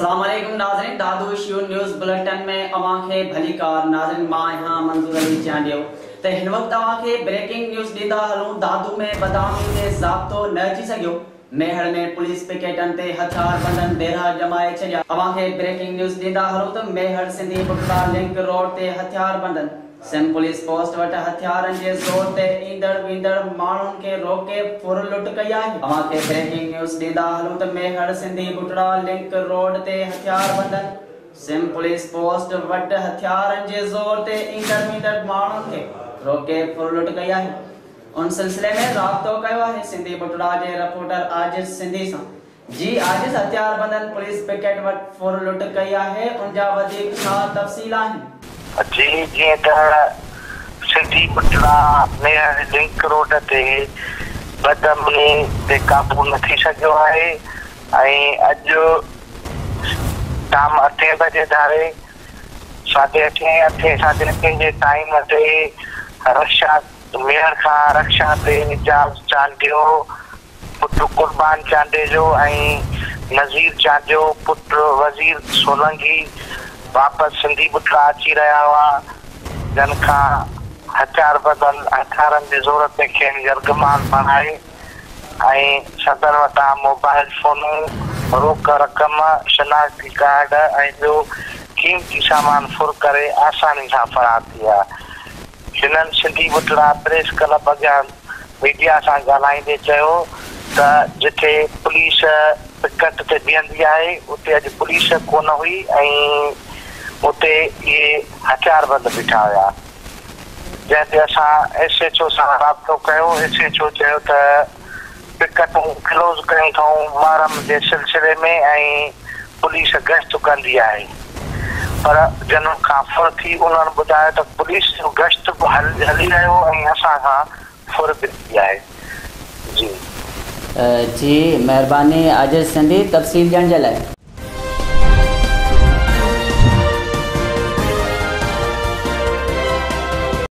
अस्सलाम वालेकुम नाज़रीन, दादू इशू न्यूज़ बुलेटिन में अवां खे भली कार। नाज़रीन, मां यहाँ मंजूर अली चाहियो त हिन वक्त अवां खे ब्रेकिंग न्यूज़ ॾींदा हलूं। दादू में बदामी ते ज़ाब्तो न अची सघियो। मेहड़ में पुलिस पिकेटन ते हथियार बंदन देरा जमाए छॾिया। अवां खे ब्रेकिंग न्यूज़ ॾींदा हलूं त मेहड़ सिंधी बुटड़ा लिंक रोड ते हथियार बंदन सिम पुलिस पोस्ट वटि हथियारनि जे ज़ोर ते ईंदड़ वेंदड़ माण्हुनि खे रोके फुर लुट कई आहे। अवां खे ब्रेकिंग न्यूज़ ॾींदा हलूं त मेहड़ सिंधी बुटड़ा लिंक रोड ते हथियार बंदन सिम पुलिस पोस्ट वटि हथियारनि जे ज़ोर ते ईंदड़ वेंदड़ माण्हुनि खे रोके फुर लुट कई आहे। उन सिलसिले में राब्तो कयो आहे सिंधी बुटड़ा जे रिपोर्टर आजिज़ सिंधी सां। जी आजिज़, हथियार बंदन पुलिस पिकेट वटि फुर लुट कई आहे, उन जा वधीक छा तफ़सील आहिनि? जी, जीअं त सिंधी बुटड़ा में लिंक रोड ते बदअमनी ते काबू न थी सघियो आहे ऐं अॼु शाम 8 बजे धारे 8:30 जे टाइम ते रक्षा मेहर खां रक्षा ते एजाज़ चांडियो पुटु कुर्बान चांडे जो ऐं नज़ीर चांडियो पुटु वज़ीर सोलंकी वापसि सिंधी बुटड़ा अची रहिया हुआ, जन खां हथियार बदल हथियारनि जे ज़ोर ते खेनि यरगमान बणाए ऐं सदर वटां मोबाइल फोनूं रोक रक़म शनाख्ती कार्ड ऐं ॿियो कीमती सामान फुर करे आसानी सां फरार थी विया। हिननि सिंधी बुटड़ा प्रेस क्लब अॻियां मीडिया सां ॻाल्हाईंदे चयो त जिथे पुलिस पिकट ते बीहंदी आहे उते अॼु पुलिस कोन हुई ऐं उते इहे हथियार बंद बीठा हुया। जंहिं ते असां SHO सां राब्तो कयो। SHO चयो त पिकटूं क्लोज़ कयूं अथऊं मुहर्रम जे सिलसिले में ऐं पुलिस गश्त कंदी आहे, पर जनम खां फुर थी उन्हनि ॿुधायो त पुलिस जो गश्त हली रहियो ऐं असां खां फुर बि थी आहे। जी जी, महिरबानी आजिज़ सिंधी तफ़सील ॾियण जे लाइ।